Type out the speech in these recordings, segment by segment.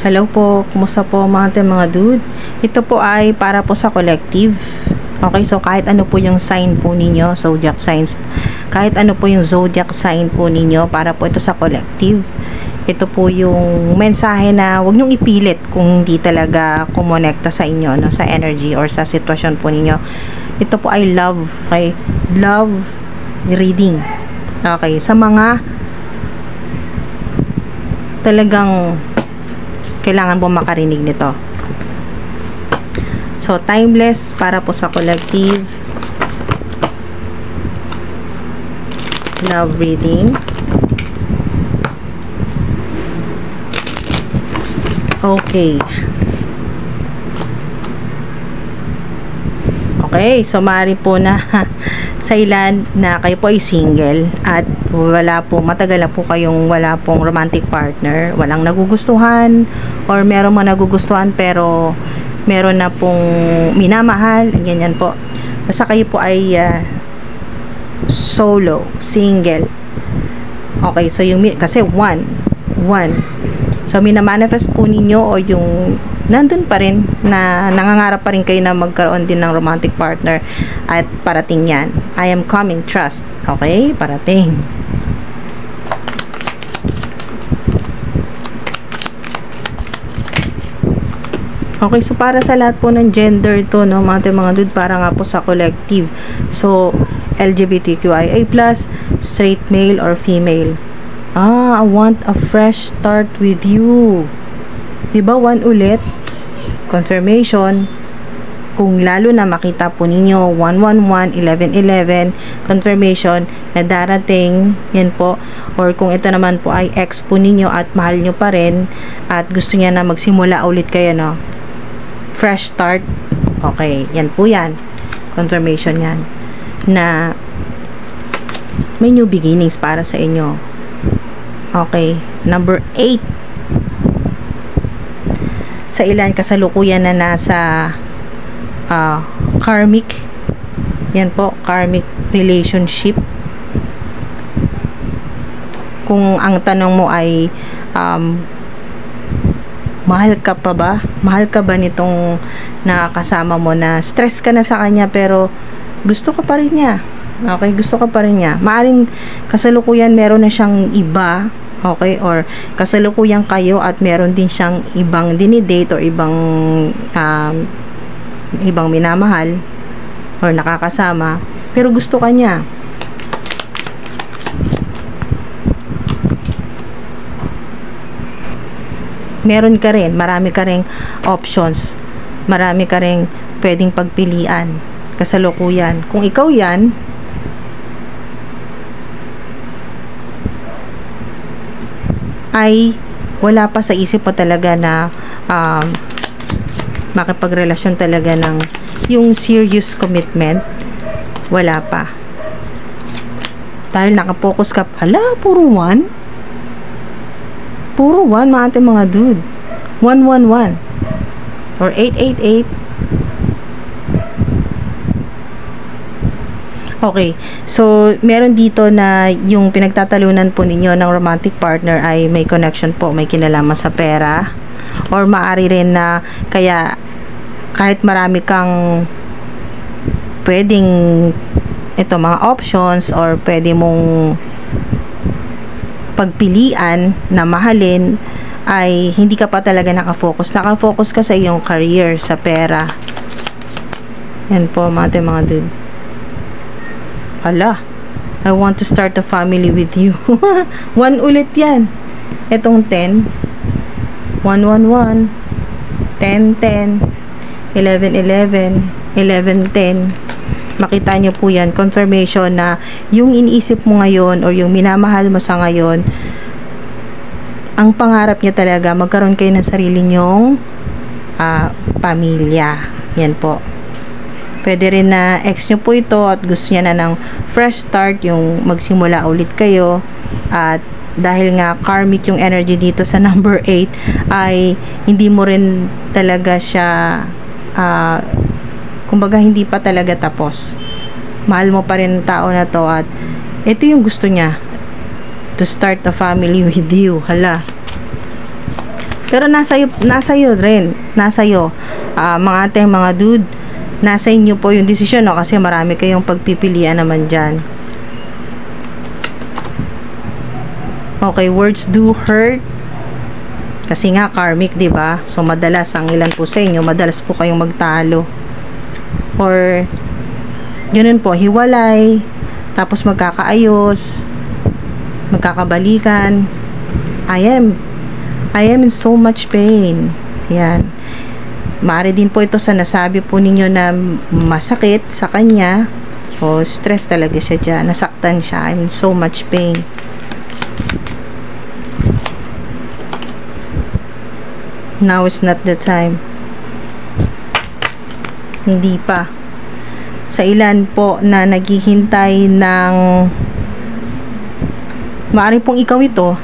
Hello po, kumusta po mga dude? Ito po ay para po sa collective. Okay, so kahit ano po yung sign po ninyo, zodiac signs, kahit ano po yung zodiac sign po ninyo, para po ito sa collective. Ito po yung mensahe na huwag nyong ipilit kung hindi talaga kumonekta sa inyo, no, sa energy or sa sitwasyon po ninyo. Ito po ay love, okay? Love reading. Okay, sa mga talagang kailangan po makarinig nito. So, timeless para po sa collective. Love reading. Okay. Okay, so maaari po na sa ilan na kayo po ay single at wala po, matagal na po kayong wala pong romantic partner, walang nagugustuhan or meron mga nagugustuhan pero meron na pong minamahal, ganyan po. Basta kayo po ay solo, single. Okay, so yung kasi one. So minamanifest po ninyo o yung nandun pa rin na nangangarap pa rin kayo na magkaroon din ng romantic partner at parating yan. I am coming, trust. Okay, parating. Okay, so para sa lahat po ng gender to, no, mga dude, para nga po sa collective. So, LGBTQIA+, straight male or female. I want a fresh start with you. Diba, one ulit? Confirmation. Kung lalo na makita po ninyo 111, 1111, confirmation na darating, yan po. Or kung ito naman po ay ex po ninyo at mahal nyo pa rin at gusto niya na magsimula ulit kayo, no? Fresh start. Okay, yan po yan. Confirmation yan. Na may new beginnings para sa inyo. Okay, number 8. Sa ilan kasalukuyan na nasa karmic, yan po, karmic relationship. Kung ang tanong mo ay mahal ka pa ba? Mahal ka ba nitong nakakasama mo na stress ka na sa kanya pero gusto ka pa rin niya? Okay, gusto ka pa rin niya. Maaring kasalukuyan meron na siyang iba, okay, or kasalukuyan kayo at meron din siyang ibang dinidate or ibang minamahal or nakakasama pero gusto ka niya. Meron ka rin, marami ka ring options, marami ka ring pwedeng pagpilian kasalukuyan. Kung ikaw yan, ay wala pa sa isip mo talaga na makipagrelasyon talaga ng yung serious commitment, wala pa. Dahil nakapokus ka, hala, puro one mga dude. 111 or 888. Okay, so meron dito na yung pinagtatalunan po ninyo ng romantic partner ay may connection po, may kinalaman sa pera, or maari rin na kaya kahit marami kang pwedeng mga options or pwede mong pagpilian na mahalin, ay hindi ka pa talaga nakafocus ka sa iyong career, sa pera. Yan po mga dude. Hala, I want to start a family with you. 1 ulit yan. Itong 10, 111, 1010, 1111, 1110. Makita nyo po yan, confirmation na yung iniisip mo ngayon or yung minamahal mo sa ngayon, ang pangarap niya talaga magkaroon kayo ng sarili nyong pamilya. Yan po. Pwede rin na ex nyo po ito at gusto niya na ng fresh start, yung magsimula ulit kayo. At dahil nga karmic yung energy dito sa number 8, ay hindi mo rin talaga siya kumbaga hindi pa talaga tapos. Mahal mo pa rin tao na to at ito yung gusto niya, to start a family with you. Hala, Pero nasa iyo rin. Nasa iyo. Mga ating mga dude, nasa inyo po yung desisyon, no? Kasi marami kayong pagpipilian naman dyan. Okay, words do hurt. Kasi nga karmic, 'di ba? So madalas ang ilan po sa inyo, madalas po kayong magtalo. Or ganun po, hiwalay, tapos magkakaayos, magkakabalikan. I am in so much pain. Yan. Maaari din po ito sa nasabi po ninyo na masakit sa kanya. So, stress talaga siya dyan. Nasaktan siya. I'm in so much pain. Now is not the time. Hindi pa. Sa ilan po na naghihintay ng maaari pong ikaw ito,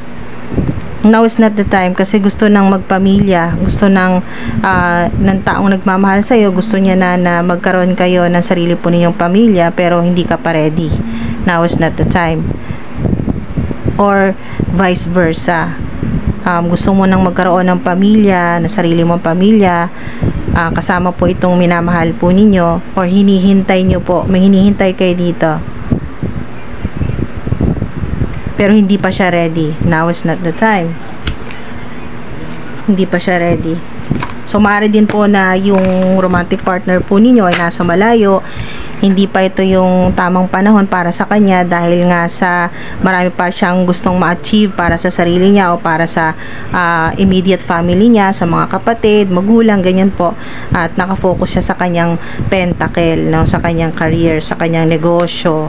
now is not the time kasi gusto nang magpamilya, gusto ng taong nagmamahal sa iyo, gusto niya na magkaroon kayo ng sarili po ninyong pamilya, pero hindi ka pa ready. Now is not the time. Or vice versa. Gusto mo nang magkaroon ng pamilya, na sarili mong pamilya, kasama po itong minamahal po ninyo, or hinihintay nyo po, may hinihintay kayo dito. Pero hindi pa siya ready. Now is not the time. Hindi pa siya ready. So, maaari din po na yung romantic partner po ninyo ay nasa malayo. Hindi pa ito yung tamang panahon para sa kanya dahil nga sa marami pa siyang gustong ma-achieve para sa sarili niya o para sa immediate family niya, sa mga kapatid, magulang, ganyan po. At nakafocus siya sa kanyang pentacle, no? Sa kanyang career, sa kanyang negosyo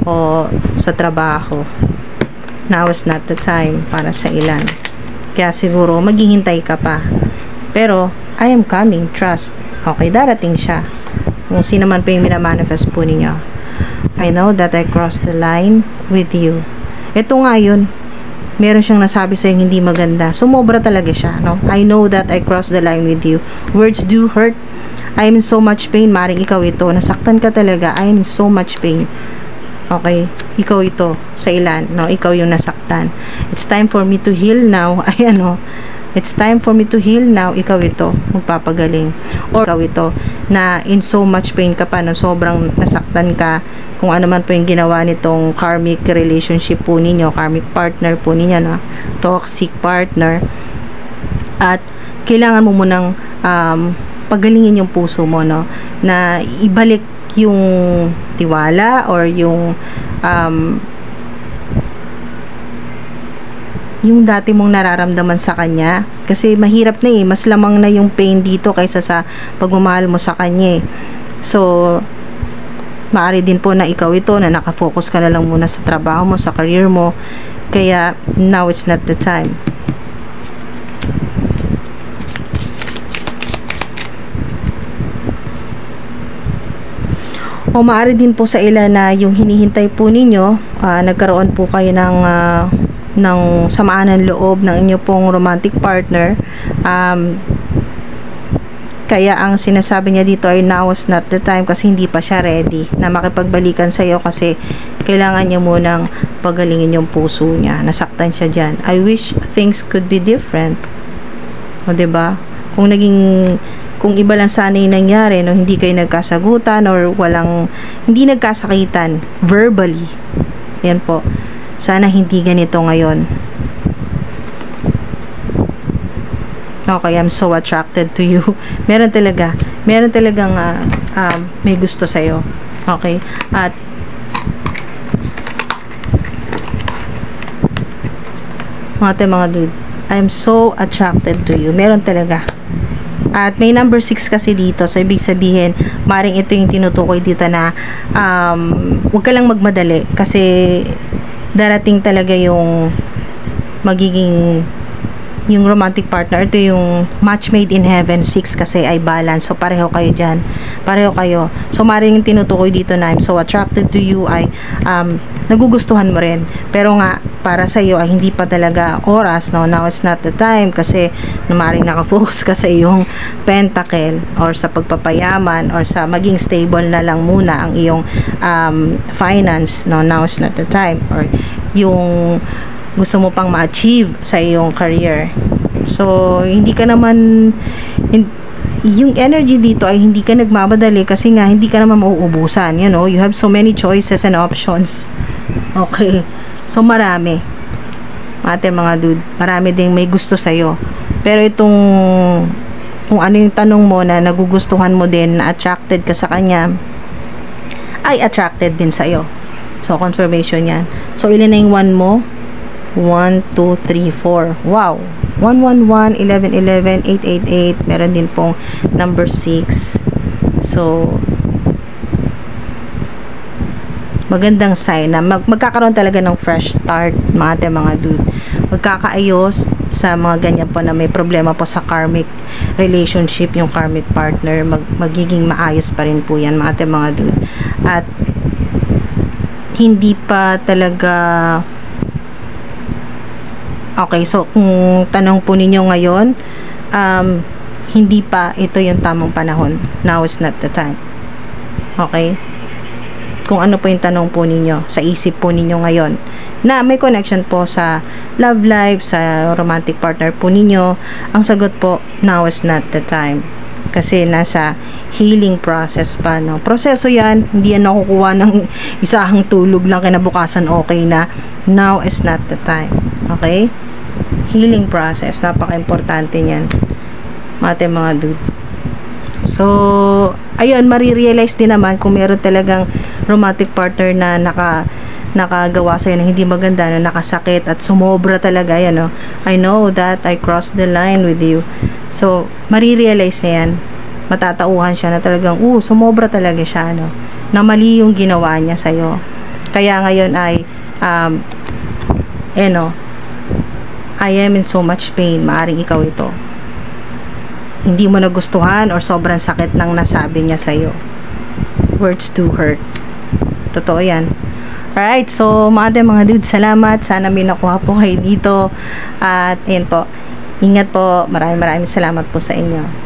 o sa trabaho. Now is not the time para sa ilan. Kaya siguro maghihintay ka pa. Pero I am coming, trust. Okay, darating siya. Kung sino man po yung minamanifest po ninyo. I know that I crossed the line with you. Ito nga yun. Meron siyang nasabi sa hindi maganda. Sumobra talaga siya, no? I know that I crossed the line with you. Words do hurt. I am in so much pain. Maring ikaw ito. Nasaktan ka talaga. I am in so much pain. Okay, ikaw ito sa ilan, no? Ikaw yung nasaktan. It's time for me to heal now. Ayan, no? It's time for me to heal now. Ikaw ito, magpapagaling. Or ikaw ito, na in so much pain ka pa, no? Sobrang nasaktan ka. Kung ano man po yung ginawa nitong karmic relationship po ninyo, karmic partner po ninyo, no? Toxic partner. At kailangan mo munang pagalingin yung puso mo, no? Na ibalik yung tiwala or yung dati mong nararamdaman sa kanya, kasi mahirap na mas lamang na yung pain dito kaysa sa pagmamahal mo sa kanya. So maaari din po na ikaw ito na nakafocus ka na lang muna sa trabaho mo, sa career mo, kaya now it's not the time. O maaari din po sa ilan na yung hinihintay po ninyo, nagkaroon po kayo ng samaan ng loob ng inyo pong romantic partner. Kaya ang sinasabi niya dito ay now is not the time kasi hindi pa siya ready na makipagbalikan sa iyo kasi kailangan niya munang pagalingin yung puso niya. Nasaktan siya dyan. I wish things could be different. O diba? Kung iba lang sana yung nangyari, no, hindi kayo nagkasagutan or hindi nagkasakitan verbally. Yan po. Sana hindi ganito ngayon. Okay, I'm so attracted to you. Meron talagang may gusto sa'yo. Okay? At mga dude, I'm so attracted to you. Meron talaga. At may number 6 kasi dito. So, ibig sabihin, maring ito yung tinutukoy dito na huwag ka lang magmadali. Kasi, darating talaga yung magiging yung romantic partner. Ito yung match made in heaven. 6 kasi ay balance. So, pareho kayo dyan. Pareho kayo. So, maring yung tinutukoy dito na I'm so attracted to you ay nagugustuhan mo rin. Pero nga, para sa iyo ay hindi pa talaga oras, no? Now it's not the time kasi maring nakafocus ka sa iyong pentacle or sa pagpapayaman or sa maging stable na lang muna ang iyong finance, no? Now it's not the time. Or yung gusto mo pang ma-achieve sa iyong career. So, hindi ka naman, yung energy dito ay hindi ka nagmamadali kasi nga hindi ka naman mauubusan, you know, you have so many choices and options. Okay, so marami mga dude, marami ding may gusto sa'yo, pero itong kung ano yung tanong mo na nagugustuhan mo din, na attracted ka sa kanya, ay attracted din sa'yo. So confirmation yan. So ilan na yung 1 mo? 1, 2, 3, 4. Wow! 111, 1111, 888. Meron din pong number 6. So, magandang sign na magkakaroon talaga ng fresh start, mga dude. Magkakaayos sa mga ganyan po na may problema po sa karmic relationship, yung karmic partner. Magiging maayos pa rin po yan, mga dude. At, hindi pa talaga okay, so kung tanong po ninyo ngayon, hindi pa ito yung tamang panahon. Now is not the time. Okay? Kung ano po yung tanong po ninyo, sa isip po ninyo ngayon, na may connection po sa love life, sa romantic partner po ninyo, ang sagot po, now is not the time. Kasi nasa healing process pa, no? Proseso yan, hindi yan nakukuha ng isahang tulog lang kinabukasan okay na. Now is not the time. Okay? Healing process, napaka-importante niyan, mga dude. So, ayun, marirealize din naman kung meron talagang romantic partner na nakagawa sa'yo na hindi maganda, na nakasakit at sumobra talaga, yan, no? I know that I crossed the line with you. So, marirealize na yan, matatauhan siya na talagang, sumobra talaga siya, no? Na mali yung ginawa niya sa'yo. Kaya ngayon ay, I am in so much pain. Maaring ikaw ito. Hindi mo nagustuhan or sobrang sakit ng nasabi niya sa'yo. Words to hurt. Totoo yan. Alright, so mga dude, salamat. Sana may nakuha po kayo dito. At, ayun po. Ingat po. Maraming salamat po sa inyo.